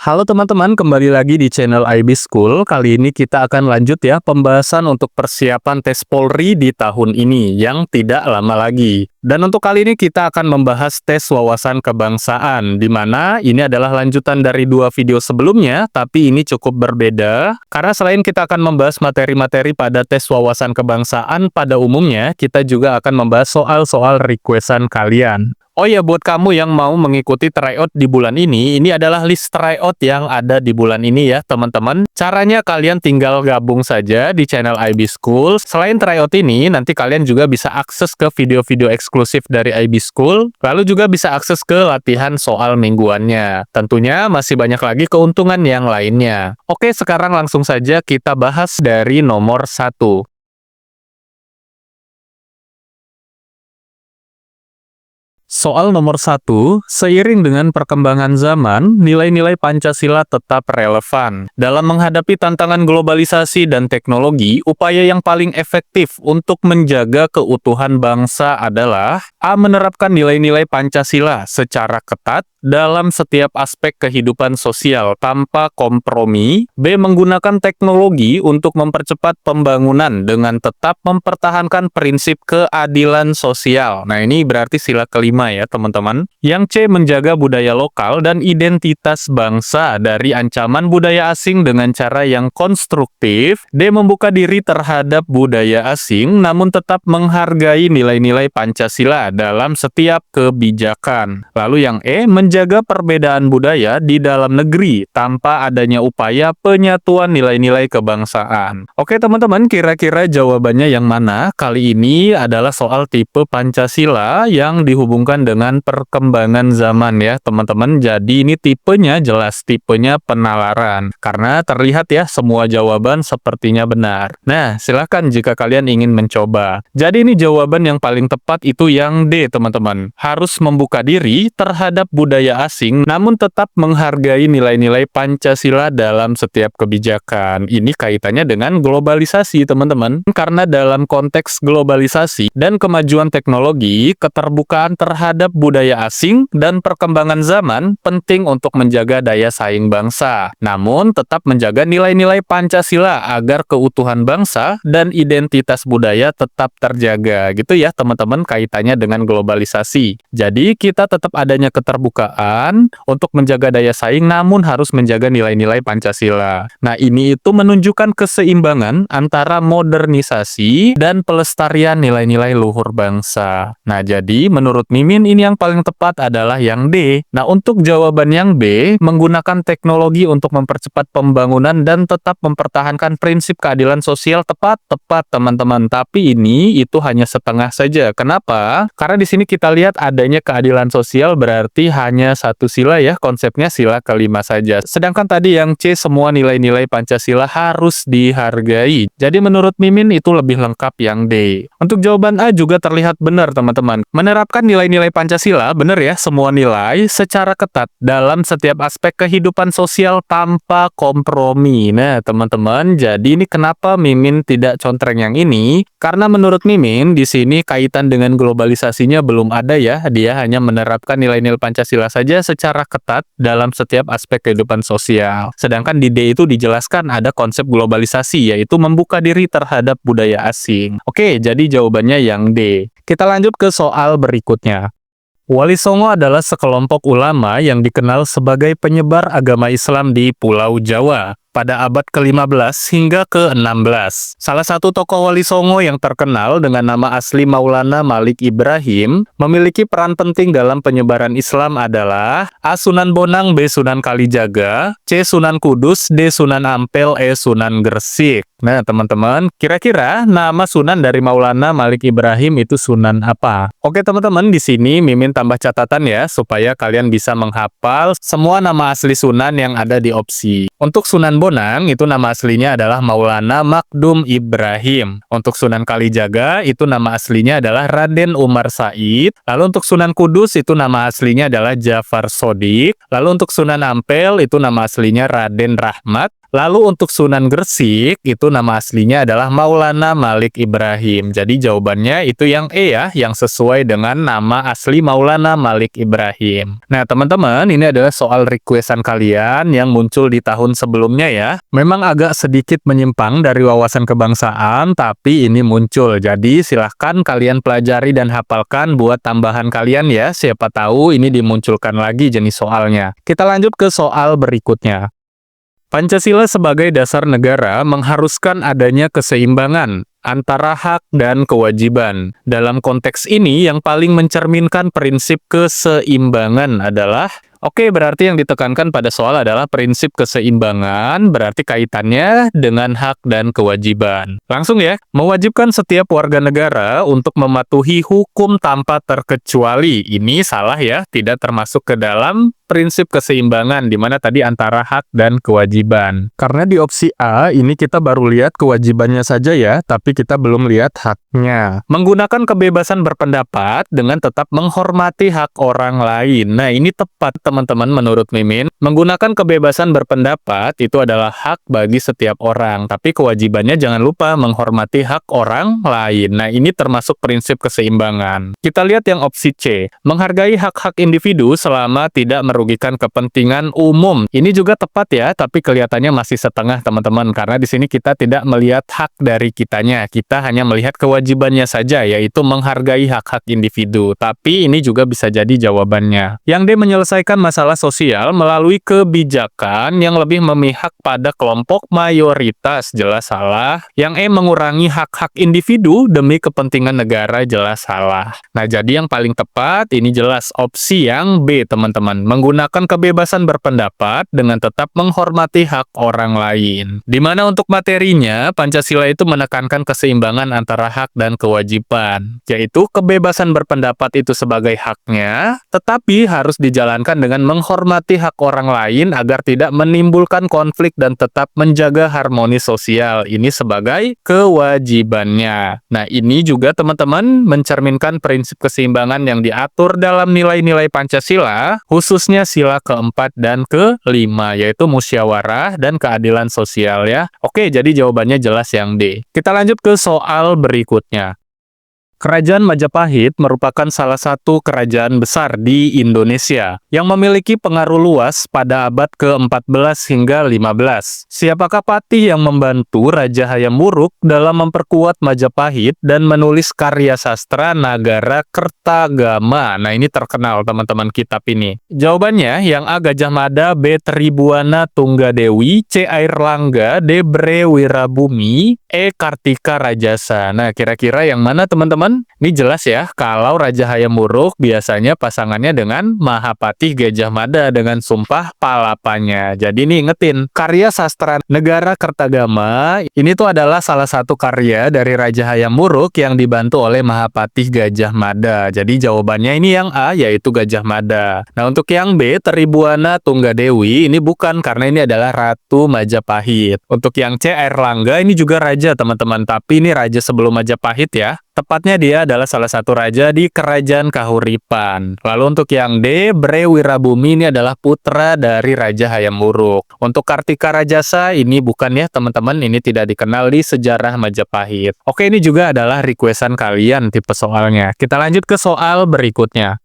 Halo teman-teman, kembali lagi di channel IB School. Kali ini kita akan lanjut ya pembahasan untuk persiapan tes Polri di tahun ini yang tidak lama lagi. Dan untuk kali ini kita akan membahas tes wawasan kebangsaan, di mana ini adalah lanjutan dari dua video sebelumnya, tapi ini cukup berbeda. Karena selain kita akan membahas materi-materi pada tes wawasan kebangsaan pada umumnya, kita juga akan membahas soal-soal requestan kalian. Oh ya, buat kamu yang mau mengikuti tryout di bulan ini adalah list tryout yang ada di bulan ini ya, teman-teman. Caranya kalian tinggal gabung saja di channel IB School. Selain tryout ini, nanti kalian juga bisa akses ke video-video eksklusif dari IB School, lalu juga bisa akses ke latihan soal mingguannya. Tentunya masih banyak lagi keuntungan yang lainnya. Oke, sekarang langsung saja kita bahas dari nomor 1. Soal nomor 1, seiring dengan perkembangan zaman, nilai-nilai Pancasila tetap relevan. Dalam menghadapi tantangan globalisasi dan teknologi, upaya yang paling efektif untuk menjaga keutuhan bangsa adalah A. Menerapkan nilai-nilai Pancasila secara ketat dalam setiap aspek kehidupan sosial tanpa kompromi. B. Menggunakan teknologi untuk mempercepat pembangunan dengan tetap mempertahankan prinsip keadilan sosial. Nah, ini berarti sila kelima ya, teman-teman. Yang C. Menjaga budaya lokal dan identitas bangsa dari ancaman budaya asing dengan cara yang konstruktif. D. Membuka diri terhadap budaya asing, namun tetap menghargai nilai-nilai Pancasila dalam setiap kebijakan. Lalu yang E. Menjaga perbedaan budaya di dalam negeri tanpa adanya upaya penyatuan nilai-nilai kebangsaan. Oke teman-teman, kira-kira jawabannya yang mana? Kali ini adalah soal tipe Pancasila yang dihubungkan dengan perkembangan zaman ya teman-teman. Jadi ini tipenya jelas, tipenya penalaran. Karena terlihat ya semua jawaban sepertinya benar. Nah, silahkan jika kalian ingin mencoba. Jadi ini jawaban yang paling tepat itu yang D teman-teman. Harus membuka diri terhadap budaya asing, namun tetap menghargai nilai-nilai Pancasila dalam setiap kebijakan. Ini kaitannya dengan globalisasi, teman-teman. Karena dalam konteks globalisasi dan kemajuan teknologi, keterbukaan terhadap budaya asing dan perkembangan zaman penting untuk menjaga daya saing bangsa. Namun, tetap menjaga nilai-nilai Pancasila agar keutuhan bangsa dan identitas budaya tetap terjaga. Gitu ya, teman-teman, kaitannya dengan globalisasi. Jadi, kita tetap adanya keterbukaan untuk menjaga daya saing, namun harus menjaga nilai-nilai Pancasila. Nah, ini itu menunjukkan keseimbangan antara modernisasi dan pelestarian nilai-nilai luhur bangsa. Nah, jadi menurut Mimin ini yang paling tepat adalah yang D. Nah, untuk jawaban yang B, menggunakan teknologi untuk mempercepat pembangunan dan tetap mempertahankan prinsip keadilan sosial tepat teman-teman. Tapi ini itu hanya setengah saja. Kenapa? Karena di sini kita lihat adanya keadilan sosial berarti hanya satu sila ya, konsepnya sila kelima saja. Sedangkan tadi yang C, semua nilai-nilai Pancasila harus dihargai. Jadi menurut Mimin itu lebih lengkap yang D. Untuk jawaban A juga terlihat benar teman-teman. Menerapkan nilai-nilai Pancasila, benar ya, semua nilai secara ketat dalam setiap aspek kehidupan sosial tanpa kompromi. Nah teman-teman, jadi ini kenapa Mimin tidak contreng yang ini? Karena menurut Mimin di sini kaitan dengan globalisasinya belum ada ya. Dia hanya menerapkan nilai-nilai Pancasila saja secara ketat dalam setiap aspek kehidupan sosial. Sedangkan di D itu dijelaskan ada konsep globalisasi, yaitu membuka diri terhadap budaya asing. Oke, jadi jawabannya yang D. Kita lanjut ke soal berikutnya. Wali Songo adalah sekelompok ulama yang dikenal sebagai penyebar agama Islam di Pulau Jawa pada abad ke-15 hingga ke-16. Salah satu tokoh Wali Songo yang terkenal dengan nama asli Maulana Malik Ibrahim memiliki peran penting dalam penyebaran Islam adalah A. Sunan Bonang, B. Sunan Kalijaga, C. Sunan Kudus, D. Sunan Ampel, E. Sunan Gresik. Nah, teman-teman, kira-kira nama Sunan dari Maulana Malik Ibrahim itu Sunan apa? Oke, teman-teman, di sini Mimin tambah catatan ya, supaya kalian bisa menghafal semua nama asli Sunan yang ada di opsi. Untuk Sunan Bonang, itu nama aslinya adalah Maulana Makdum Ibrahim. Untuk Sunan Kalijaga, itu nama aslinya adalah Raden Umar Said. Lalu untuk Sunan Kudus, itu nama aslinya adalah Jafar Sodik. Lalu untuk Sunan Ampel, itu nama aslinya Raden Rahmat. Lalu untuk Sunan Gresik, itu nama aslinya adalah Maulana Malik Ibrahim. Jadi jawabannya itu yang E ya, yang sesuai dengan nama asli Maulana Malik Ibrahim. Nah teman-teman, ini adalah soal requestan kalian yang muncul di tahun sebelumnya ya. Memang agak sedikit menyimpang dari wawasan kebangsaan, tapi ini muncul. Jadi silahkan kalian pelajari dan hafalkan buat tambahan kalian ya. Siapa tahu ini dimunculkan lagi jenis soalnya. Kita lanjut ke soal berikutnya. Pancasila sebagai dasar negara mengharuskan adanya keseimbangan antara hak dan kewajiban. Dalam konteks ini, yang paling mencerminkan prinsip keseimbangan adalah oke, berarti yang ditekankan pada soal adalah prinsip keseimbangan, berarti kaitannya dengan hak dan kewajiban. Langsung ya, mewajibkan setiap warga negara untuk mematuhi hukum tanpa terkecuali. Ini salah ya, tidak termasuk ke dalam prinsip keseimbangan, di mana tadi antara hak dan kewajiban. Karena di opsi A, ini kita baru lihat kewajibannya saja ya, tapi kita belum lihat haknya. Menggunakan kebebasan berpendapat dengan tetap menghormati hak orang lain. Nah, ini tepat teman-teman menurut Mimin. Menggunakan kebebasan berpendapat itu adalah hak bagi setiap orang, tapi kewajibannya jangan lupa menghormati hak orang lain. Nah, ini termasuk prinsip keseimbangan. Kita lihat yang opsi C, menghargai hak-hak individu selama tidak merugikan kepentingan umum. Ini juga tepat ya, tapi kelihatannya masih setengah teman-teman, karena di sini kita tidak melihat hak dari kitanya. Kita hanya melihat kewajibannya saja, yaitu menghargai hak-hak individu. Tapi ini juga bisa jadi jawabannya. Yang D, menyelesaikan masalah sosial melalui kebijakan yang lebih memihak pada kelompok mayoritas, jelas salah. Yang E, mengurangi hak-hak individu demi kepentingan negara, jelas salah. Nah, jadi yang paling tepat ini jelas opsi yang B teman-teman. Menggunakan kebebasan berpendapat dengan tetap menghormati hak orang lain. Dimana untuk materinya, Pancasila itu menekankan keseimbangan antara hak dan kewajiban, yaitu kebebasan berpendapat itu sebagai haknya, tetapi harus dijalankan dengan menghormati hak orang lain agar tidak menimbulkan konflik dan tetap menjaga harmoni sosial. Ini sebagai kewajibannya. Nah, ini juga teman-teman mencerminkan prinsip keseimbangan yang diatur dalam nilai-nilai Pancasila, khususnya sila keempat dan kelima, yaitu musyawarah dan keadilan sosial ya. Oke, jadi jawabannya jelas yang D. Kita lanjut ke soal berikutnya. Kerajaan Majapahit merupakan salah satu kerajaan besar di Indonesia yang memiliki pengaruh luas pada abad ke-14 hingga 15. Siapakah patih yang membantu Raja Hayam Wuruk dalam memperkuat Majapahit dan menulis karya sastra Nagara Kertagama? Nah, ini terkenal teman-teman kitab ini. Jawabannya yang A, Gajah Mada, B, Tribuana Tunggadewi, C, Airlangga, D, Bre Wirabumi, E, Kartika Rajasa. Nah, kira-kira yang mana teman-teman? Ini jelas ya, kalau Raja Hayam Wuruk biasanya pasangannya dengan Mahapatih Gajah Mada dengan sumpah palapanya. Jadi nih ingetin, karya sastra Negara Kertagama ini tuh adalah salah satu karya dari Raja Hayam Wuruk yang dibantu oleh Mahapatih Gajah Mada. Jadi jawabannya ini yang A, yaitu Gajah Mada. Nah, untuk yang B, Tribuana Tunggadewi, ini bukan, karena ini adalah Ratu Majapahit. Untuk yang C, Airlangga, ini juga raja teman-teman, tapi ini raja sebelum Majapahit ya. Tepatnya dia adalah salah satu raja di Kerajaan Kahuripan. Lalu untuk yang D, Bre Wirabumi ini adalah putra dari Raja Hayam Wuruk. Untuk Kartika Rajasa ini bukan ya teman-teman, ini tidak dikenal di sejarah Majapahit. Oke, ini juga adalah requestan kalian tipe soalnya. Kita lanjut ke soal berikutnya.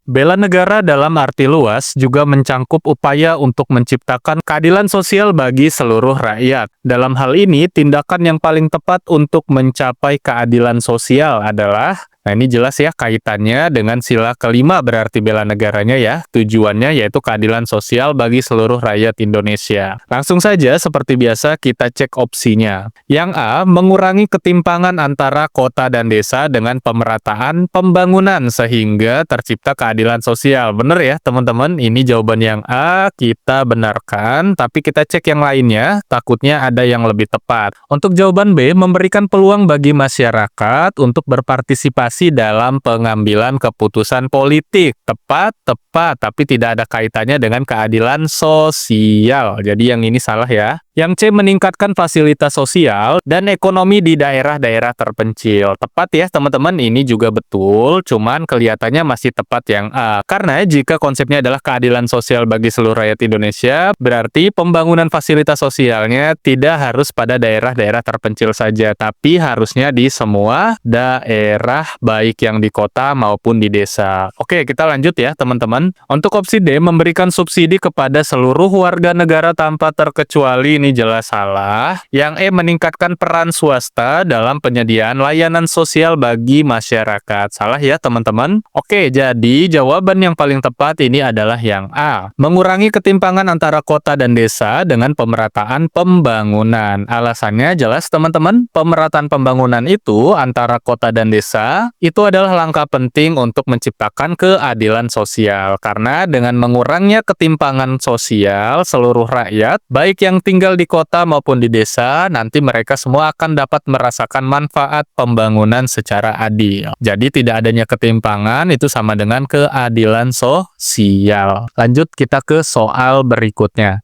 Bela negara dalam arti luas juga mencangkup upaya untuk menciptakan keadilan sosial bagi seluruh rakyat. Dalam hal ini, tindakan yang paling tepat untuk mencapai keadilan sosial adalah, nah ini jelas ya kaitannya dengan sila kelima berarti bela negaranya ya. Tujuannya yaitu keadilan sosial bagi seluruh rakyat Indonesia. Langsung saja seperti biasa kita cek opsinya. Yang A, mengurangi ketimpangan antara kota dan desa dengan pemerataan pembangunan sehingga tercipta keadilan sosial. Bener ya teman-teman, ini jawaban yang A kita benarkan, tapi kita cek yang lainnya, takutnya ada yang lebih tepat. Untuk jawaban B, memberikan peluang bagi masyarakat untuk berpartisipasi partisipasi dalam pengambilan keputusan politik. Tepat, tapi tidak ada kaitannya dengan keadilan sosial. Jadi yang ini salah ya. Yang C, meningkatkan fasilitas sosial dan ekonomi di daerah-daerah terpencil. Tepat ya teman-teman, ini juga betul, cuman kelihatannya masih tepat yang A. Karena jika konsepnya adalah keadilan sosial bagi seluruh rakyat Indonesia, berarti pembangunan fasilitas sosialnya tidak harus pada daerah-daerah terpencil saja, tapi harusnya di semua daerah, baik yang di kota maupun di desa. Oke, kita lanjut ya teman-teman. Untuk opsi D, memberikan subsidi kepada seluruh warga negara tanpa terkecuali, ini jelas salah. Yang E, meningkatkan peran swasta dalam penyediaan layanan sosial bagi masyarakat. Salah ya teman-teman. Oke, jadi jawaban yang paling tepat ini adalah yang A, mengurangi ketimpangan antara kota dan desa dengan pemerataan pembangunan. Alasannya jelas teman-teman, pemerataan pembangunan itu antara kota dan desa itu adalah langkah penting untuk menciptakan keadilan sosial. Karena dengan mengurangnya ketimpangan sosial, seluruh rakyat, baik yang tinggal di kota maupun di desa, nanti mereka semua akan dapat merasakan manfaat pembangunan secara adil. Jadi tidak adanya ketimpangan itu sama dengan keadilan sosial. Lanjut kita ke soal berikutnya.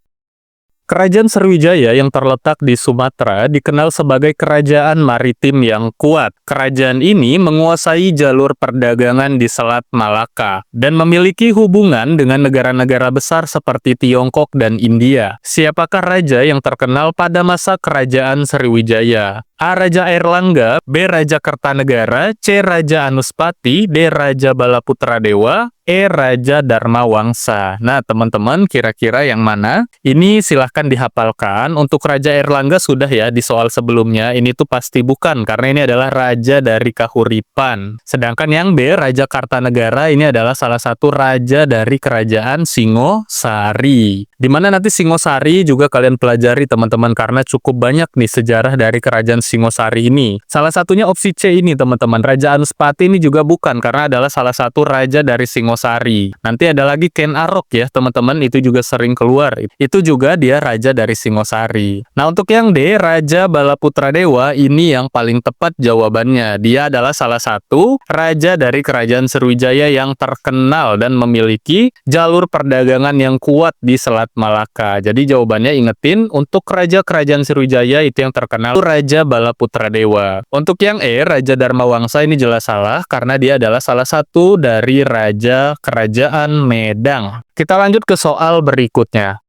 Kerajaan Sriwijaya yang terletak di Sumatera dikenal sebagai kerajaan maritim yang kuat. Kerajaan ini menguasai jalur perdagangan di Selat Malaka dan memiliki hubungan dengan negara-negara besar seperti Tiongkok dan India. Siapakah raja yang terkenal pada masa kerajaan Sriwijaya? A. Raja Airlangga, B. Raja Kertanegara, C. Raja Anuspati, D. Raja Balaputradewa, E. Raja Dharmawangsa. Nah, teman-teman, kira-kira yang mana? Ini silahkan dihafalkan. Untuk Raja Airlangga sudah ya di soal sebelumnya. Ini tuh pasti bukan, karena ini adalah raja dari Kahuripan. Sedangkan yang B, Raja Kartanegara, ini adalah salah satu raja dari kerajaan Singosari. Dimana nanti Singosari juga kalian pelajari teman-teman, karena cukup banyak nih sejarah dari kerajaan Singosari ini. Salah satunya opsi C ini teman-teman. Raja Anuspati ini juga bukan, karena adalah salah satu raja dari Singosari. Nanti ada lagi Ken Arok ya teman-teman, itu juga sering keluar. Itu juga dia raja dari Singosari. Nah untuk yang D, Raja Balaputradewa, ini yang paling tepat jawabannya. Dia adalah salah satu raja dari kerajaan Sriwijaya yang terkenal dan memiliki jalur perdagangan yang kuat di Selat Malaka. Jadi jawabannya ingetin, untuk raja kerajaan Sriwijaya itu yang terkenal Raja Balaputradewa. Untuk yang E, Raja Dharmawangsa, ini jelas salah karena dia adalah salah satu dari raja kerajaan Medang. Kita lanjut ke soal berikutnya.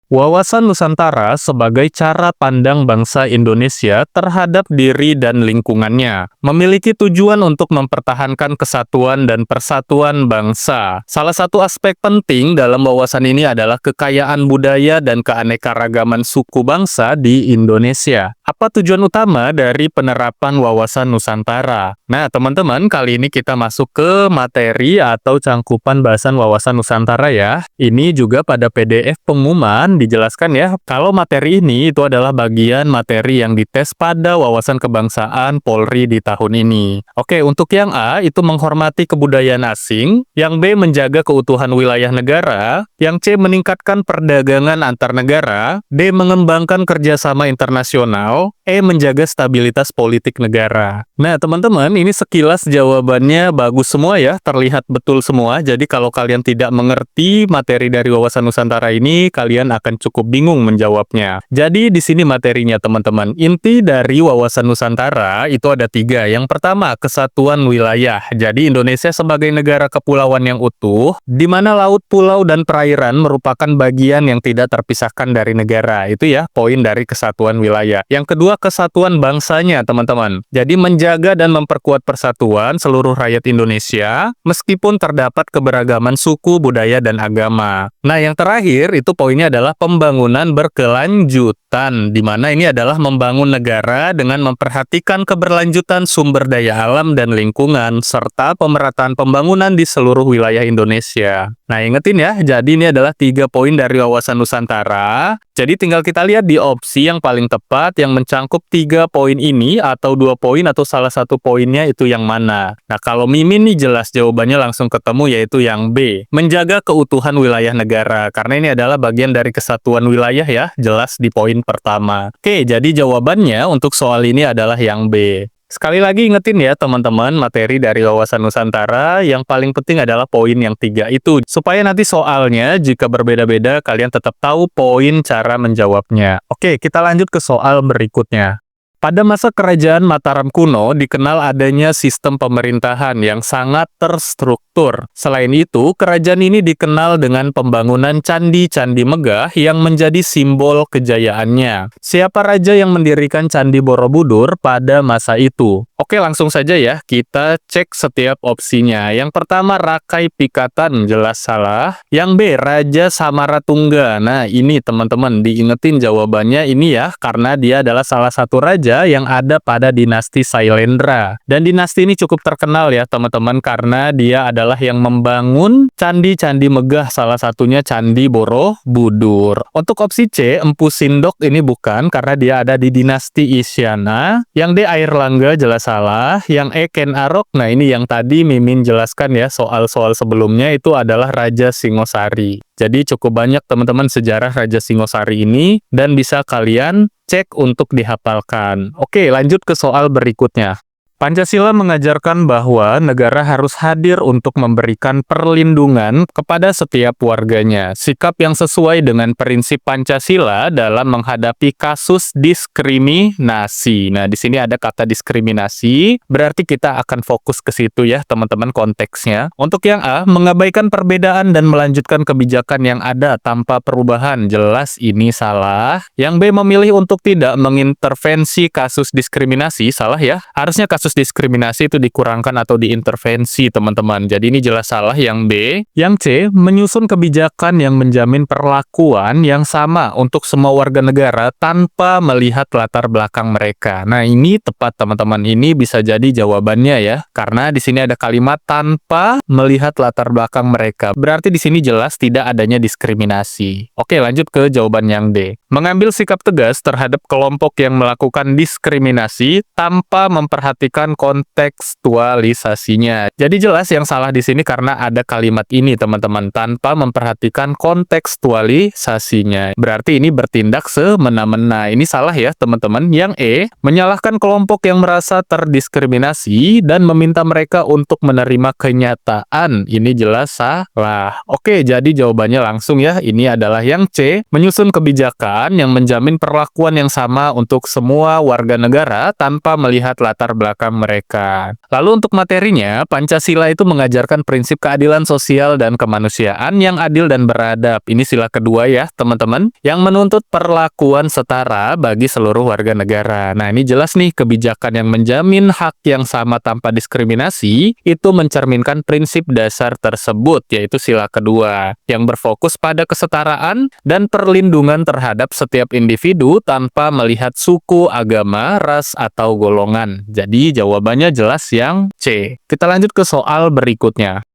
Wawasan Nusantara sebagai cara pandang bangsa Indonesia terhadap diri dan lingkungannya, memiliki tujuan untuk mempertahankan kesatuan dan persatuan bangsa. Salah satu aspek penting dalam wawasan ini adalah kekayaan budaya dan keanekaragaman suku bangsa di Indonesia. Apa tujuan utama dari penerapan wawasan Nusantara? Nah, teman-teman, kali ini kita masuk ke materi atau cangkupan bahasan wawasan Nusantara ya. Ini juga pada PDF pengumuman dijelaskan ya, kalau materi ini itu adalah bagian materi yang dites pada wawasan kebangsaan Polri di tahun ini. Oke, untuk yang A itu menghormati kebudayaan asing, yang B menjaga keutuhan wilayah negara, yang C meningkatkan perdagangan antar negara, D mengembangkan kerjasama internasional, E menjaga stabilitas politik negara. Nah, teman-teman, ini sekilas jawabannya bagus semua ya, terlihat betul semua. Jadi kalau kalian tidak mengerti materi dari wawasan Nusantara ini, kalian akan cukup bingung menjawabnya. Jadi di sini materinya teman-teman. Inti dari wawasan Nusantara itu ada 3. Yang pertama, kesatuan wilayah. Jadi Indonesia sebagai negara kepulauan yang utuh, di mana laut, pulau, dan perairan merupakan bagian yang tidak terpisahkan dari negara. Itu ya, poin dari kesatuan wilayah. Yang kedua, kesatuan bangsanya teman-teman. Jadi menjaga dan memperkuat persatuan seluruh rakyat Indonesia, meskipun terdapat keberagaman suku, budaya, dan agama. Nah, yang terakhir itu poinnya adalah pembangunan berkelanjutan, di mana ini adalah membangun negara dengan memperhatikan keberlanjutan sumber daya alam dan lingkungan, serta pemerataan pembangunan di seluruh wilayah Indonesia. Nah, ingetin ya, jadi ini adalah 3 poin dari wawasan Nusantara. Jadi tinggal kita lihat di opsi yang paling tepat yang mencangkup 3 poin ini, atau 2 poin, atau salah satu poinnya itu yang mana. Nah, kalau Mimin nih jelas jawabannya langsung ketemu, yaitu yang B, menjaga keutuhan wilayah negara, karena ini adalah bagian dari kesatuan wilayah ya, jelas di poin pertama. Oke, jadi jawabannya untuk soal ini adalah yang B. Sekali lagi ingetin ya teman-teman, materi dari wawasan Nusantara yang paling penting adalah poin yang 3 itu. Supaya nanti soalnya jika berbeda-beda kalian tetap tahu poin cara menjawabnya. Oke, kita lanjut ke soal berikutnya. Pada masa kerajaan Mataram kuno, dikenal adanya sistem pemerintahan yang sangat terstruktur. Selain itu, kerajaan ini dikenal dengan pembangunan candi-candi megah yang menjadi simbol kejayaannya. Siapa raja yang mendirikan Candi Borobudur pada masa itu? Oke, langsung saja ya, kita cek setiap opsinya. Yang pertama, Rakai Pikatan, jelas salah. Yang B, Raja Samaratungga. Nah, ini teman-teman, diingetin jawabannya ini ya, karena dia adalah salah satu raja yang ada pada dinasti Sailendra. Dan dinasti ini cukup terkenal ya teman-teman karena dia adalah yang membangun candi-candi megah, salah satunya Candi Borobudur. Untuk opsi C, Empu Sindok ini bukan karena dia ada di dinasti Isyana. Yang D, Airlangga jelas salah. Yang E, Ken Arok. Nah ini yang tadi Mimin jelaskan ya soal-soal sebelumnya itu adalah Raja Singosari. Jadi cukup banyak teman-teman sejarah Raja Singosari ini dan bisa kalian cek untuk dihafalkan. Oke, lanjut ke soal berikutnya. Pancasila mengajarkan bahwa negara harus hadir untuk memberikan perlindungan kepada setiap warganya. Sikap yang sesuai dengan prinsip Pancasila dalam menghadapi kasus diskriminasi. Nah, di sini ada kata diskriminasi, berarti kita akan fokus ke situ ya, teman-teman, konteksnya. Untuk yang A, mengabaikan perbedaan dan melanjutkan kebijakan yang ada tanpa perubahan. Jelas ini salah. Yang B, memilih untuk tidak mengintervensi kasus diskriminasi. Salah ya. Harusnya kasus diskriminasi itu dikurangkan atau diintervensi, teman-teman. Jadi ini jelas salah yang B. Yang C, menyusun kebijakan yang menjamin perlakuan yang sama untuk semua warga negara tanpa melihat latar belakang mereka. Nah, ini tepat, teman-teman. Ini bisa jadi jawabannya ya. Karena di sini ada kalimat tanpa melihat latar belakang mereka. Berarti di sini jelas tidak adanya diskriminasi. Oke, lanjut ke jawaban yang D. Mengambil sikap tegas terhadap kelompok yang melakukan diskriminasi tanpa memperhatikan kontekstualisasinya. Jadi jelas yang salah di sini karena ada kalimat ini, teman-teman, tanpa memperhatikan kontekstualisasinya. Berarti ini bertindak semena-mena. Ini salah ya, teman-teman. Yang E, menyalahkan kelompok yang merasa terdiskriminasi dan meminta mereka untuk menerima kenyataan. Ini jelas salah. Oke, jadi jawabannya langsung ya. Ini adalah yang C, menyusun kebijakan yang menjamin perlakuan yang sama untuk semua warga negara tanpa melihat latar belakang mereka. Lalu untuk materinya, Pancasila itu mengajarkan prinsip keadilan sosial dan kemanusiaan yang adil dan beradab. Ini sila kedua ya, teman-teman, yang menuntut perlakuan setara bagi seluruh warga negara. Nah, ini jelas nih, kebijakan yang menjamin hak yang sama tanpa diskriminasi itu mencerminkan prinsip dasar tersebut, yaitu sila kedua, yang berfokus pada kesetaraan dan perlindungan terhadap setiap individu tanpa melihat suku, agama, ras, atau golongan. Jadi jawabannya jelas yang C. Kita lanjut ke soal berikutnya.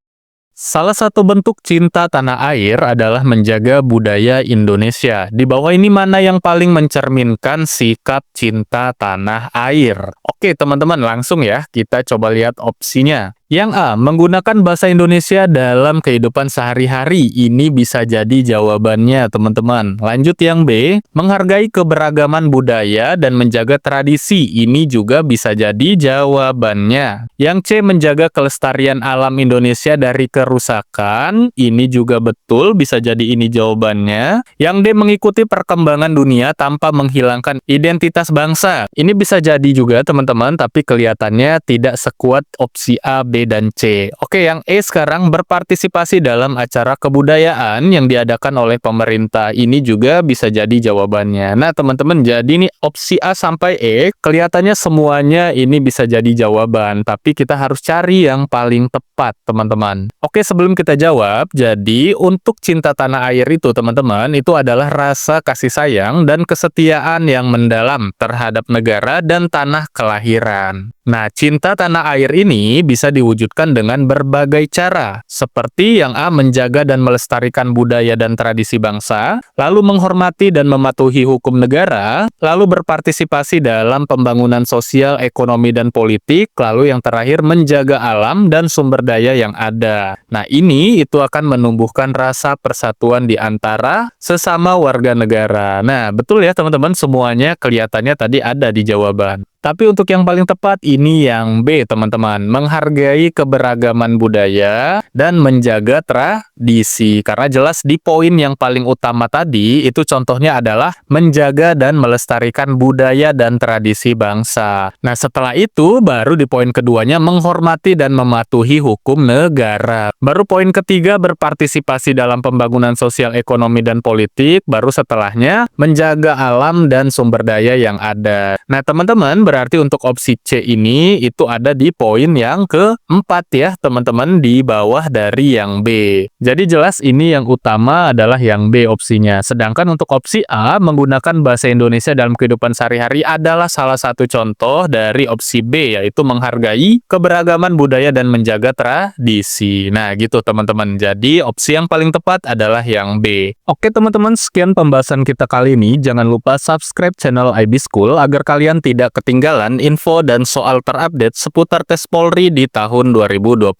Salah satu bentuk cinta tanah air adalah menjaga budaya Indonesia. Di bawah ini mana yang paling mencerminkan sikap cinta tanah air? Oke, teman-teman, langsung ya kita coba lihat opsinya. Yang A, menggunakan bahasa Indonesia dalam kehidupan sehari-hari. Ini bisa jadi jawabannya, teman-teman. Lanjut yang B, menghargai keberagaman budaya dan menjaga tradisi. Ini juga bisa jadi jawabannya. Yang C, menjaga kelestarian alam Indonesia dari kerusakan. Ini juga betul, bisa jadi ini jawabannya. Yang D, mengikuti perkembangan dunia tanpa menghilangkan identitas bangsa. Ini bisa jadi juga, teman-teman, tapi kelihatannya tidak sekuat opsi A, B, dan C. Oke, yang E sekarang berpartisipasi dalam acara kebudayaan yang diadakan oleh pemerintah. Ini juga bisa jadi jawabannya. Nah, teman-teman, jadi ini opsi A sampai E, kelihatannya semuanya ini bisa jadi jawaban, tapi kita harus cari yang paling tepat, teman-teman. Oke, sebelum kita jawab, jadi untuk cinta tanah air itu, teman-teman, itu adalah rasa kasih sayang dan kesetiaan yang mendalam terhadap negara dan tanah kelahiran. Nah, cinta tanah air ini bisa diwujudkan dengan berbagai cara, seperti yang A, menjaga dan melestarikan budaya dan tradisi bangsa, lalu menghormati dan mematuhi hukum negara, lalu berpartisipasi dalam pembangunan sosial, ekonomi, dan politik, lalu yang terakhir menjaga alam dan sumber daya yang ada. Nah, ini itu akan menumbuhkan rasa persatuan di antara sesama warga negara. Nah, betul ya teman-teman, semuanya kelihatannya tadi ada di jawaban. Tapi untuk yang paling tepat ini yang B, teman-teman. Menghargai keberagaman budaya dan menjaga tradisi. Karena jelas di poin yang paling utama tadi, itu contohnya adalah menjaga dan melestarikan budaya dan tradisi bangsa. Nah, setelah itu baru di poin keduanya menghormati dan mematuhi hukum negara. Baru poin ketiga berpartisipasi dalam pembangunan sosial, ekonomi, dan politik. Baru setelahnya menjaga alam dan sumber daya yang ada. Nah, teman-teman, berarti untuk opsi C ini itu ada di poin yang keempat ya, teman-teman, di bawah dari yang B. Jadi jelas ini yang utama adalah yang B opsinya. Sedangkan untuk opsi A, menggunakan bahasa Indonesia dalam kehidupan sehari-hari adalah salah satu contoh dari opsi B, yaitu menghargai keberagaman budaya dan menjaga tradisi. Nah, gitu teman-teman. Jadi opsi yang paling tepat adalah yang B. Oke teman-teman, sekian pembahasan kita kali ini. Jangan lupa subscribe channel IB School agar kalian tidak ketinggalan info dan soal terupdate seputar tes Polri di tahun 2025.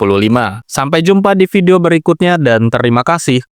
Sampai jumpa di video berikutnya dan terima kasih.